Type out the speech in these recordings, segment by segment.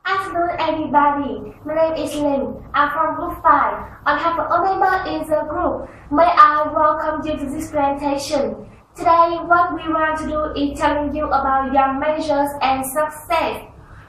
Afternoon, everybody. My name is Lin. I'm from Group 5. On behalf of all members in the group, may I welcome you to this presentation. Today, what we want to do is telling you about young managers and success.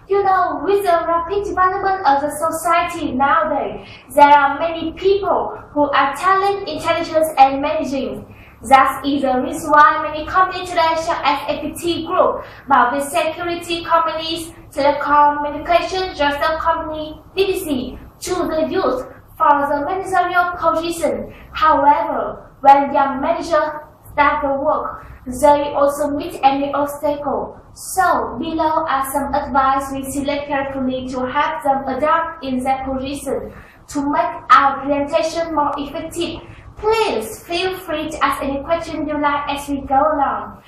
You know, with the rapid development of the society nowadays, there are many people who are talented, intelligent, and managing. That is the reason why many companies today, such as FPT Group, Bảo Security Companies, Telecom Communication, Justice Company, BBC, choose the youth for the managerial position. However, when young managers start the work, they also meet any obstacle. So, below are some advice we select carefully to help them adapt in their position to make our presentation more effective. Please feel free to ask any question you like as we go along.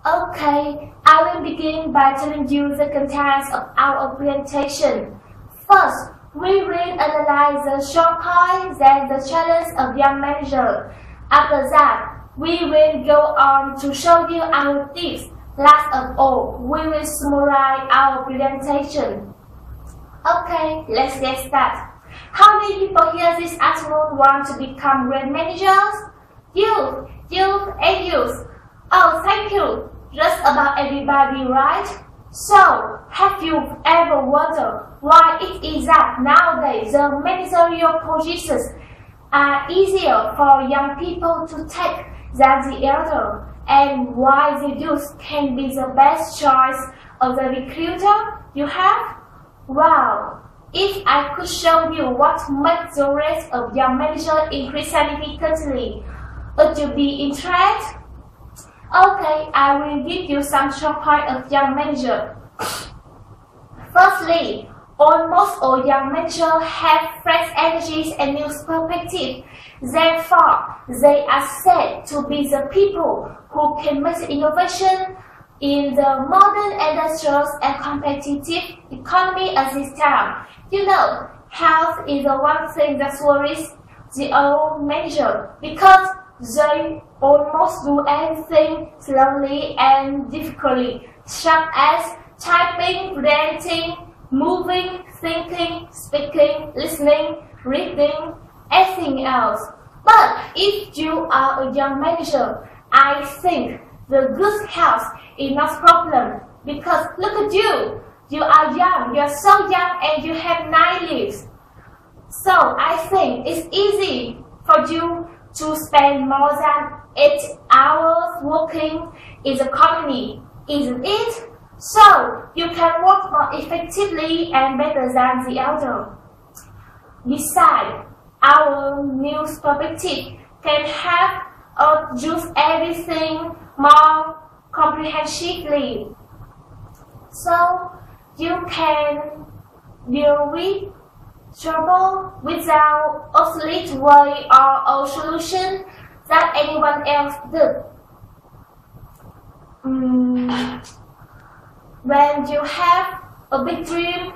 Okay, I will begin by telling you the contents of our presentation. First, we will analyze the short points and the challenge of young manager. After that, we will go on to show you our tips. Last of all, we will summarize our presentation. Okay, let's get started. How many people here this afternoon want to become great managers? Youth, and youth. Oh, thank you. Just about everybody, right? So, have you ever wondered why it is that nowadays the managerial positions are easier for young people to take than the elder, and why the youth can be the best choice of the recruiter you have? Wow! If I could show you what makes the rest of young managers increase significantly, would you be interested? Okay, I will give you some short points of young manager. Firstly, almost all young managers have fresh energies and new perspectives. Therefore, they are said to be the people who can make innovation in the modern industrial and competitive economy of this time. You know, health is the one thing that worries the old manager because they almost do everything slowly and difficultly, such as typing, presenting, moving, thinking, speaking, listening, reading, everything else. But if you are a young manager, I think the good health is not a problem because look at you. You are young, you are so young and you have 9 lives. So I think it's easy for you to spend more than 8 hours working in the company, isn't it? So you can work more effectively and better than the elder. Besides, our new perspective can help us use everything more comprehensively. So you can deal with trouble without obsolete way or a solution that anyone else did. When you have a big dream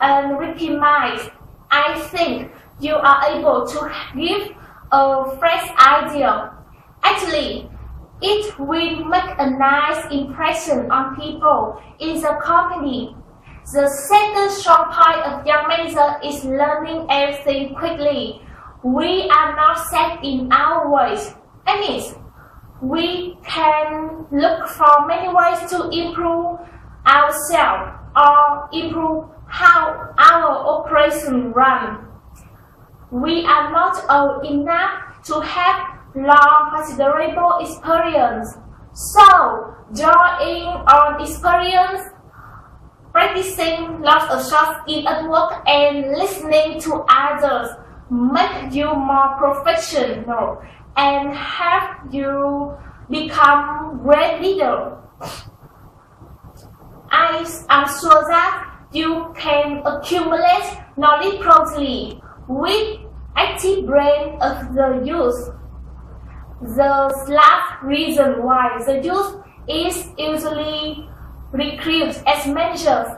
and wicked mind, I think you are able to give a fresh idea. Actually, it will make a nice impression on people in the company. The second strong point of young manager is learning everything quickly. We are not set in our ways. That means we can look for many ways to improve ourselves or improve how our operation run. We are not old enough to have long considerable experience. So, drawing on experience, practicing lots of short skills at work, and listening to others make you more professional and help you become great leader. I am sure that you can accumulate knowledge promptly with active brain of the youth. The last reason why the youth is usually recruited as managers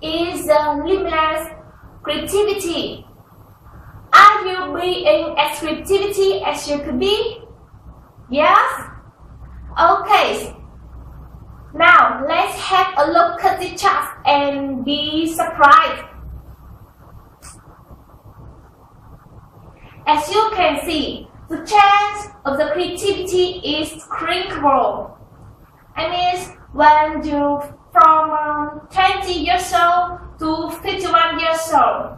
is the limitless creativity. Are you being as creativity as you could be? Yes? Okay. Now, let's have a look at the chart and be surprised. As you can see, the chance of the creativity is shrinkable. I mean, when you from 20 years old to 51 years old,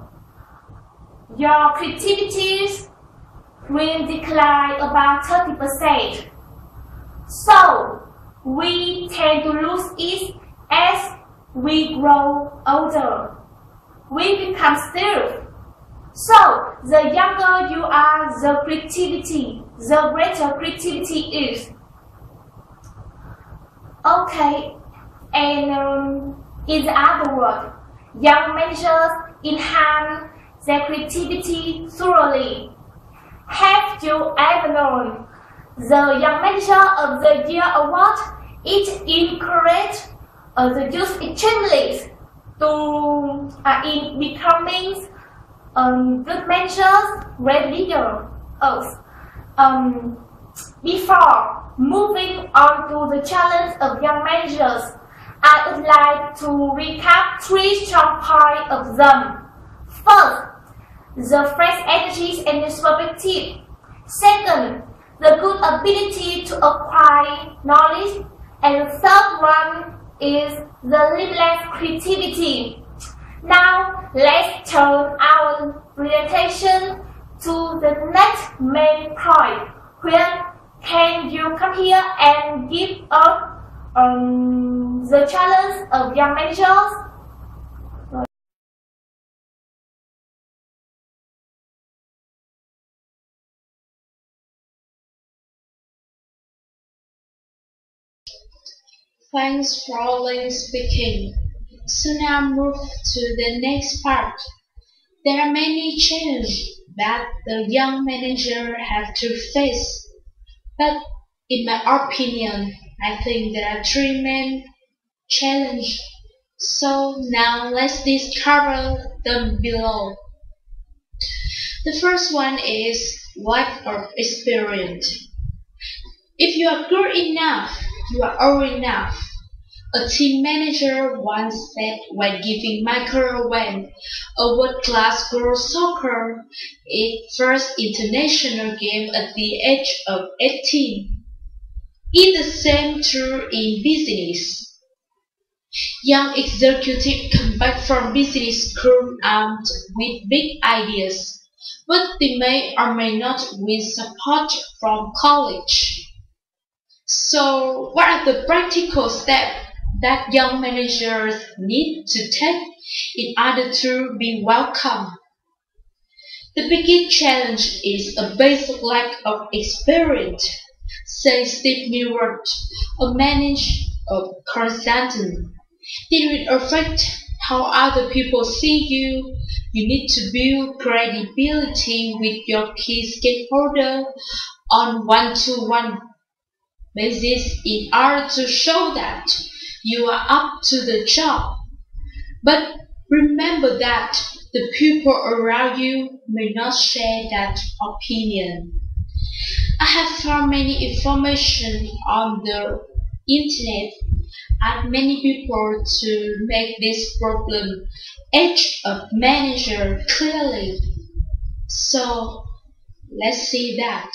your creativity will decline about 30%. So, we tend to lose it as we grow older. We become stiff. So, the younger you are, the greater creativity is. Okay, and in the other word, young managers enhance their creativity thoroughly. Have you ever known the Young Manager of the Year award? It encourages the youth extremely to in becoming good managers, great leaders. Before moving on to the challenge of young managers, I would like to recap 3 strong points of them. First, the fresh energies and perspective. Second, the good ability to acquire knowledge. And the third one is the limitless creativity. Now, let's turn our presentation to the next main point. Where can you come here and give us the challenge of young managers? Thanks for speaking. So now move to the next part. There are many challenges that the young manager have to face. But in my opinion, I think there are 3 main challenges. So now let's discover them below. The first one is lack of experience. If you are good enough, you are old enough. A team manager once said when giving Michael Owen, a world-class girls soccer, its first international game at the age of 18. It is the same true in business. Young executives come back from business school armed with big ideas, but they may or may not win support from college. So, what are the practical steps that young managers need to take in order to be welcome? The biggest challenge is a basic lack of experience. Says Steve Neward, a consultant. It will affect how other people see you. You need to build credibility with your key stakeholder on one-to-one basis in order to show that you are up to the job. But remember that the people around you may not share that opinion. I have found many information on the internet and many people to make this problem age of manager clearly. So let's see that.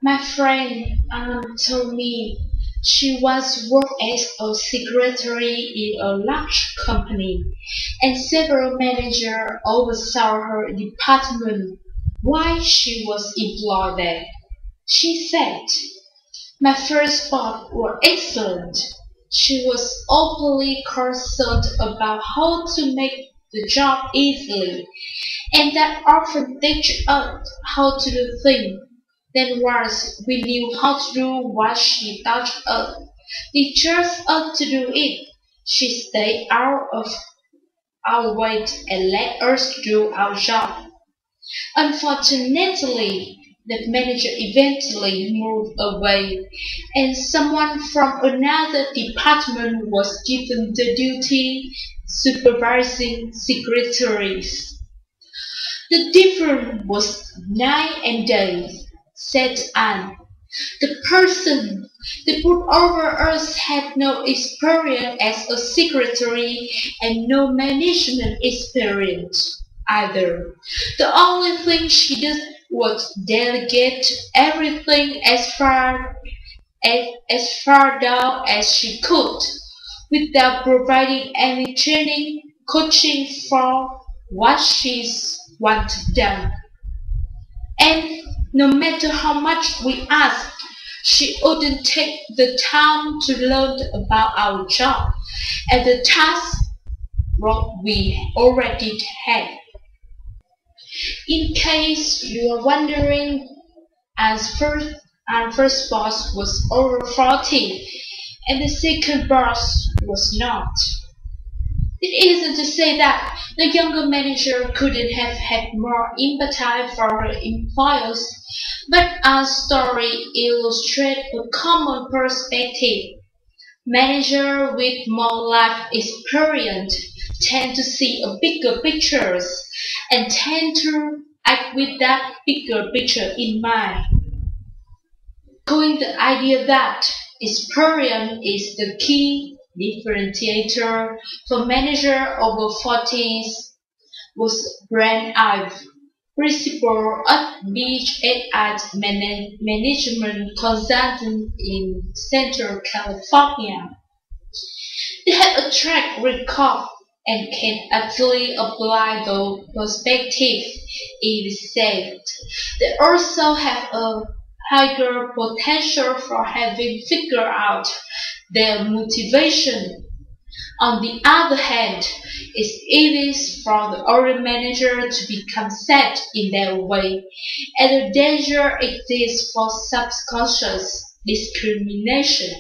My friend told me she once worked as a secretary in a large company, and several managers oversaw her department while she was employed there. She said, "My first boss was excellent. She was openly concerned about how to make the job easily, and that often teach us how to do things. Then once we knew how to do what she taught us, they trust us to do it. She stayed out of our way and let us do our job." Unfortunately, the manager eventually moved away, and someone from another department was given the duty supervising secretaries. "The difference was night and day," said Anne. The person they put over us had no experience as a secretary and no management experience either. The only thing she did was delegate everything as far down as she could, without providing any training, coaching for what she's wanted done. And no matter how much we asked, she wouldn't take the time to learn about our job and the task we already had. In case you are wondering, our first boss was over 40 and the second boss was not. It isn't to say that the younger manager couldn't have had more empathy for her employers, but our story illustrates a common perspective. Managers with more life experience tend to see a bigger picture and tend to act with that bigger picture in mind. Going the idea that experience is the key differentiator for manager over 40s was Brand Ive, principal at BHS management consultant in Central California. They had a track record and can actually apply the perspective it said. They also have a higher potential for having figured out their motivation. On the other hand, it's easy for the older manager to become set in their way, and the danger exists for subconscious discrimination.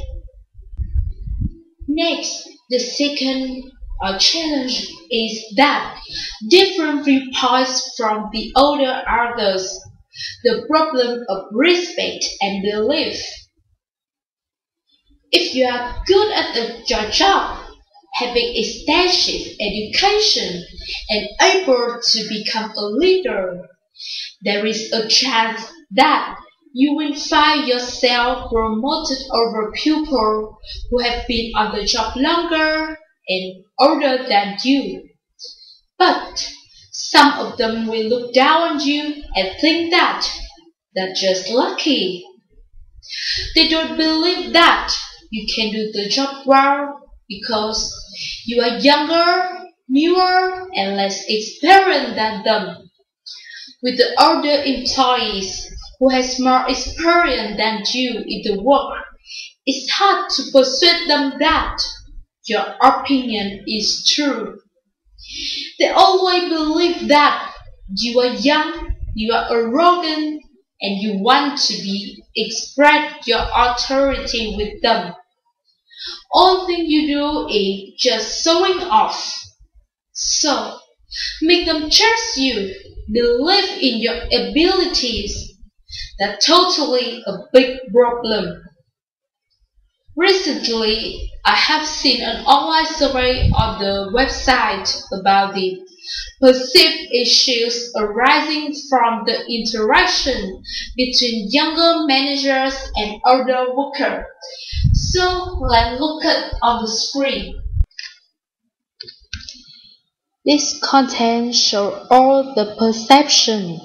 Next, the second challenge is that different viewpoints from the older others. The problem of respect and belief. If you are good at your job, having extensive education, and able to become a leader, there is a chance that you will find yourself promoted over people who have been on the job longer and older than you. But some of them will look down on you and think that they're just lucky. They don't believe that you can do the job well because you are younger, newer, and less experienced than them. With the older employees who has more experience than you in the work, it's hard to persuade them that your opinion is true. They always believe that you are young, you are arrogant, and you want to express your authority with them. All thing you do is just showing off. So, make them trust you, believe in your abilities. That's totally a big problem. Recently, I have seen an online survey on the website about the perceived issues arising from the interaction between younger managers and older workers. So let's look at on the screen. This content shows all the perception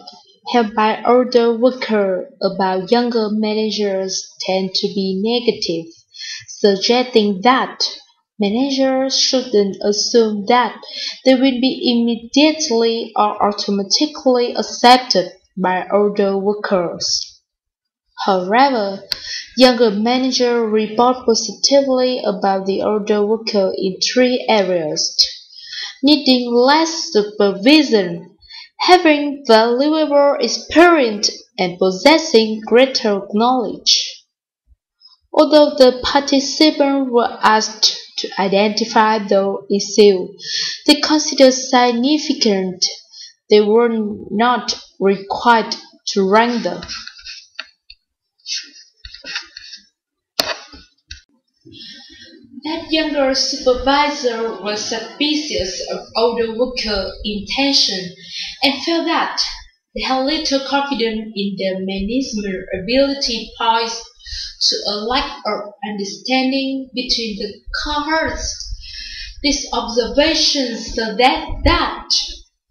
held by older workers about younger managers tend to be negative, suggesting that managers shouldn't assume that they will be immediately or automatically accepted by older workers. However, younger managers report positively about the older worker in three areas: needing less supervision, having valuable experience, and possessing greater knowledge. Although the participants were asked to identify those issues they considered significant, they were not required to rank them. That younger supervisor was suspicious of older worker intention and felt that They have little confidence in their management ability points to a lack of understanding between the cohorts. These observations suggest that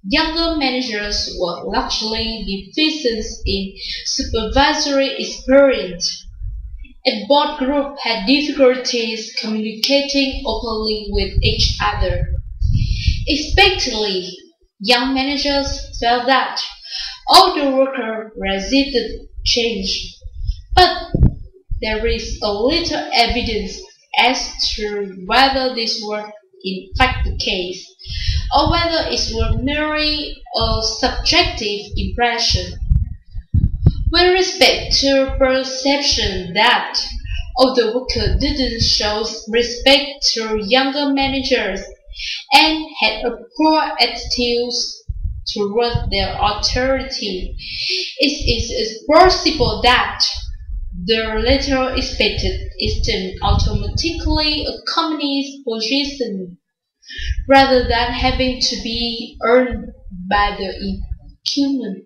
younger managers were largely deficient in supervisory experience, and both groups had difficulties communicating openly with each other. Especially, young managers felt that older workers resisted change, but there is a little evidence as to whether this was in fact the case, or whether it was merely a subjective impression. With respect to perception that older workers didn't show respect to younger managers and had a poor attitude toward their authority, it is possible that the latter expected instant automatically accompanies position rather than having to be earned by the incumbent.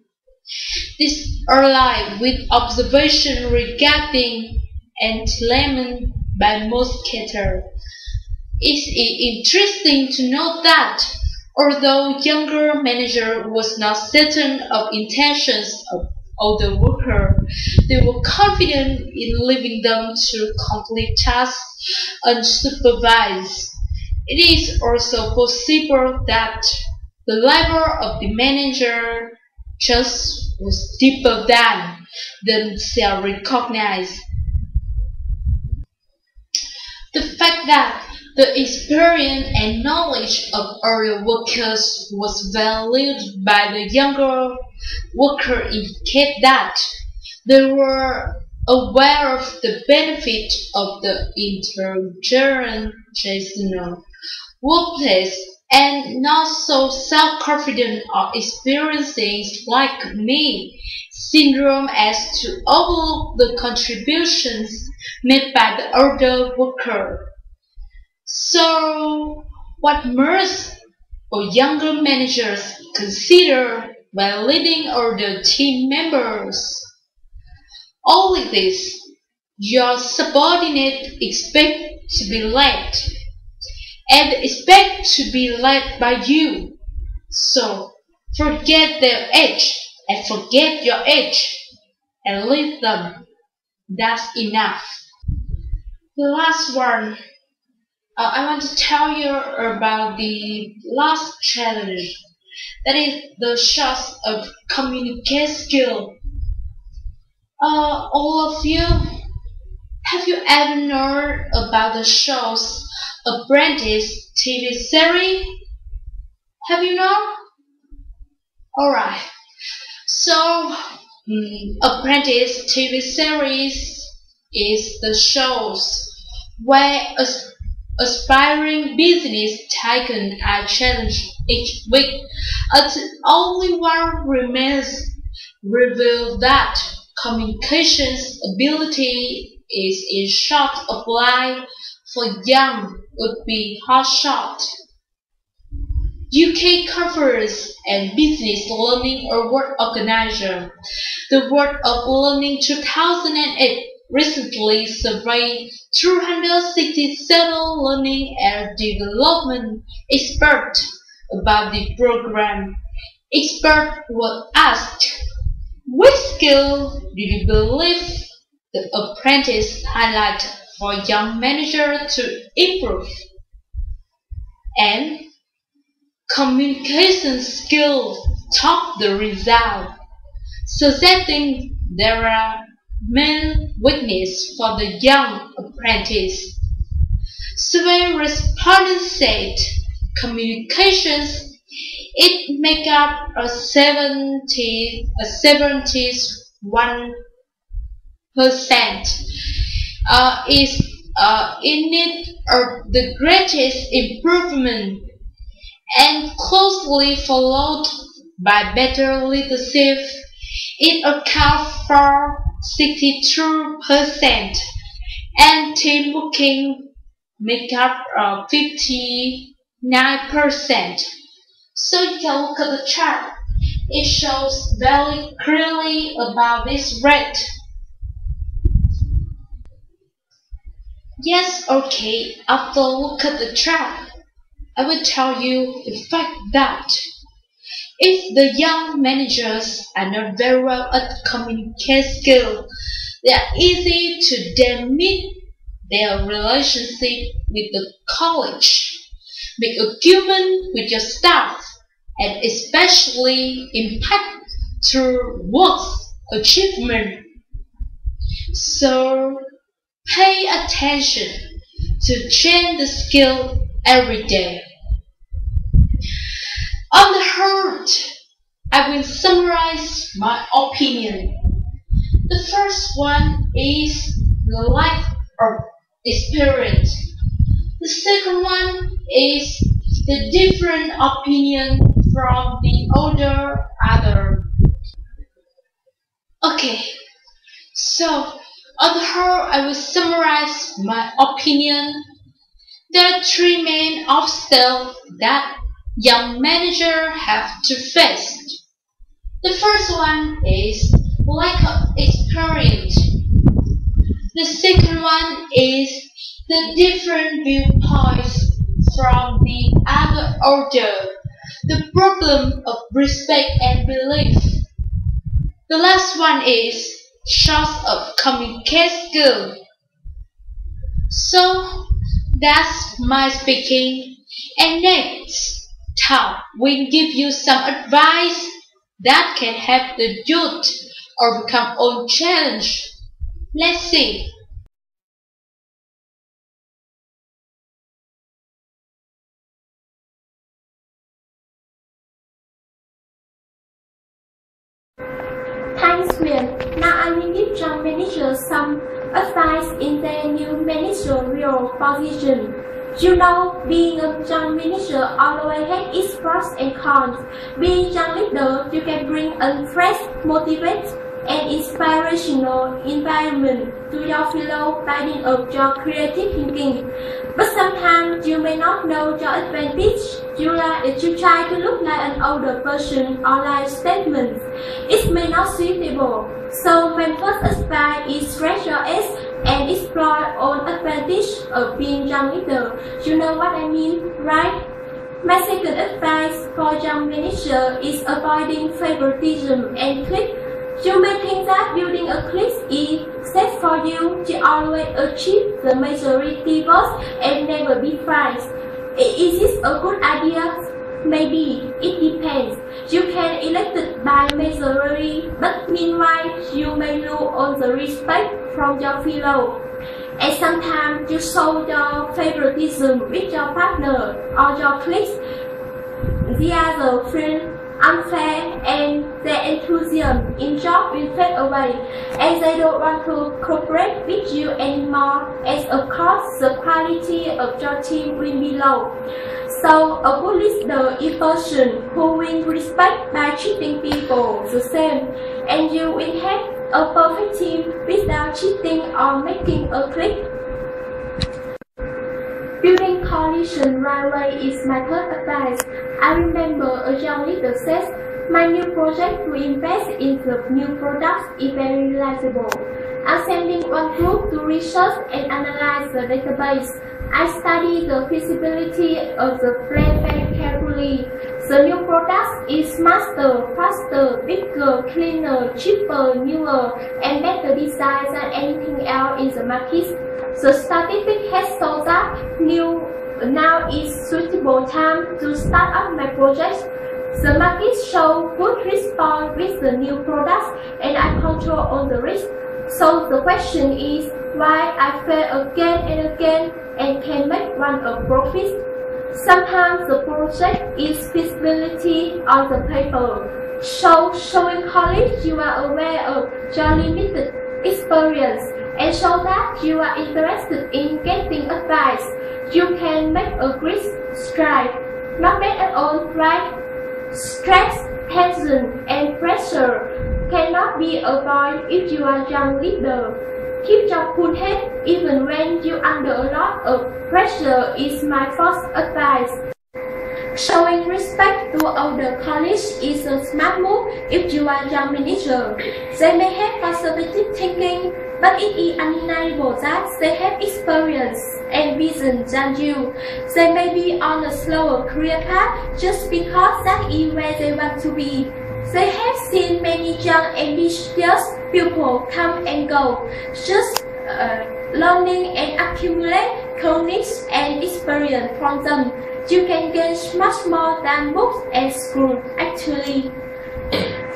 These align with observation regarding entitlement by most cater. It is interesting to note that although younger manager was not certain of intentions of older worker, they were confident in leaving them to complete tasks unsupervised. It is also possible that the level of the manager just was deeper than themselves recognized. The fact that the experience and knowledge of earlier workers was valued by the younger worker indicate that they were aware of the benefit of the intergenerational workplace and not so self-confident or experiencing like me syndrome as to overlook the contributions made by the older worker. So, what must or younger managers consider when leading older team members? Only this: your subordinates expect to be led, and expect to be led by you. So, forget their age and forget your age, and lead them. That's enough. The last one. I want to tell you about the last challenge. That is the shortage of communication skill. All of you, have you ever known about the show's Apprentice TV series? Have you known? Alright. So, Apprentice TV series is the shows where aspiring business tycoon are challenged each week until only one remains. Reveal that communications ability is in short supply for young would-be hotshot. UK Conference and Business Learning Award organizer, the World of Learning 2008 recently surveyed 267 learning and development experts about the program. Experts were asked, which skill do you believe the apprentice highlight for young managers to improve? And communication skills topped the result, suggesting there are main weaknesses for the young apprentice. Survey respondents said communications it make up a 71% is in need of the greatest improvement and closely followed by better leadership. It accounts for 62% and team working make up 59%. So you can look at the chart. It shows very clearly about this rate. Yes, okay, after look at the chart, I will tell you the fact that if the young managers are not very well at communication skills, they are easy to damage their relationship with the college, make argument with your staff, and especially impact through work achievement. So pay attention to change the skill every day. On the whole, I will summarize my opinion. The first one is the lack of experience. The second one is the different opinion from the other. Okay, so on the whole, I will summarize my opinion. There are three main obstacles that young managers have to face. The first one is lack of experience. The second one is the different viewpoints from the other. The problem of respect and belief. The last one is short of communication skill. So that's my speaking, and next time we'll give you some advice that can help the youth overcome own challenge. Let's see. Thanks, Will. Now I will give young managers some advice in their new managerial position. You know, being a young manager always has its pros and cons. Being young leader, you can bring a fresh, motivated, and inspirational environment to your fellow building up your creative thinking. But sometimes you may not know your advantage. You try to look like an older person or like statements. It may not suitable. So my first advice is stretch your edge and explore own advantage of being young leader. You know what I mean, right? My second advice for young manager is avoiding favoritism and clique. You may think that building a clique is set for you to always achieve the majority votes and never be friends. Is this a good idea? Maybe. It depends. You can elect it by majority, but meanwhile you may lose all the respect from your fellow. And sometimes you show your favoritism with your partner or your clique. The other friend unfair and their enthusiasm in job will fade away as they don't want to cooperate with you anymore, as of course the quality of your team will be low. So a good leader is a person who will respect by treating people the same, and you will have a perfect team without cheating or making a clique. Building coalition railway is my third advice. I remember a young leader says, my new project to invest in the new products is very realizable. I'm sending one group to research and analyze the database. I study the feasibility of the plan very carefully. The new product is smarter, faster, bigger, cleaner, cheaper, newer, and better design than anything else in the market. The statistic has shown that now is suitable time to start up my project. The market show good response with the new products, and I control all the risk. So the question is why I fail again and again and can make one a profit. Sometimes the project is feasibility on the paper. So showing colleagues you are aware of your limited experience and show that you are interested in getting advice. You can make a great stride. Not bad at all, right? Stress, tension, and pressure cannot be avoided if you are a young leader. Keep your cool head even when you're under a lot of pressure is my first advice. Showing respect to older colleagues is a smart move if you are a young manager. They may have conservative thinking, but it is undeniable that they have experience and vision than you. They may be on a slower career path just because that is where they want to be. They have seen many young ambitious people come and go, just learning and accumulate knowledge and experience from them. You can gain much more than books and school, actually.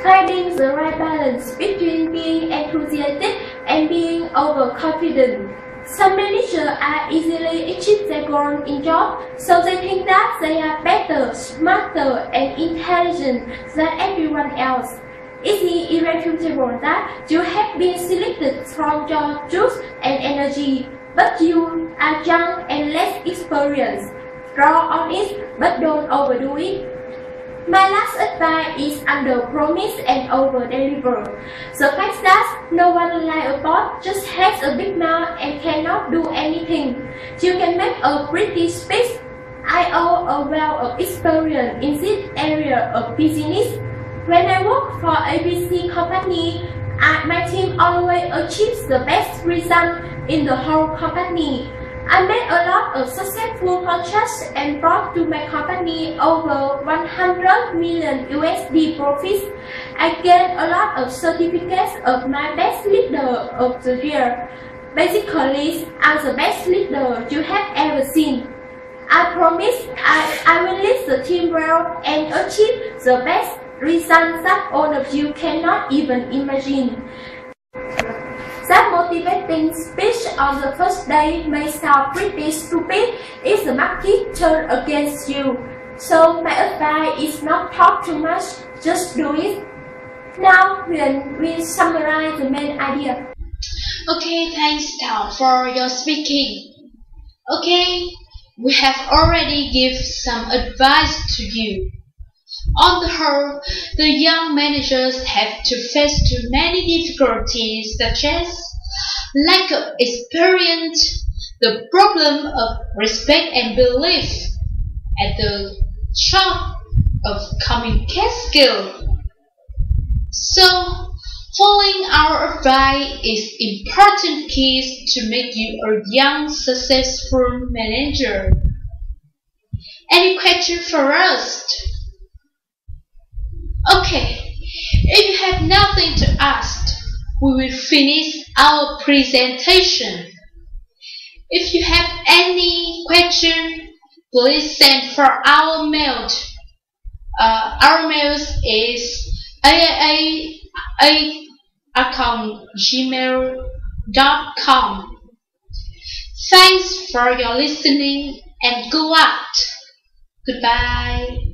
Finding the right balance between being enthusiastic and being overconfident. Some managers are easily achieve their goals in job, so they think that they are better, smarter, and intelligent than everyone else. It is irrefutable that you have been selected from your youth and energy, but you are young and less experienced. Draw on it, but don't overdo it. My last advice is under promise and over deliver. The fact that no one like a boss just has a big mouth and cannot do anything. You can make a pretty speech. I owe a wealth of experience in this area of business. When I work for ABC company, my team always achieves the best result in the whole company. I made a lot of successful contracts and brought to my company over 100 million USD profits. I gained a lot of certificates of my best leader of the year. Basically, I'm the best leader you have ever seen. I promise I will lead the team well and achieve the best results that all of you cannot even imagine. That motivating speech on the first day may sound pretty stupid if the market turns against you. So my advice is not talk too much, just do it. Now we summarize the main idea. Okay, thanks Tao for your speaking. Okay, we have already give some advice to you. On the whole, the young managers have to face too many difficulties such as lack of experience, the problem of respect and belief, and the shock of communication skill. So, following our advice is important keys to make you a young, successful manager. Any question for us? Okay, if you have nothing to ask, we will finish our presentation. If you have any question, please send for our mail. Our mail is aaa@gmail.com. Thanks for your listening and good luck. Goodbye.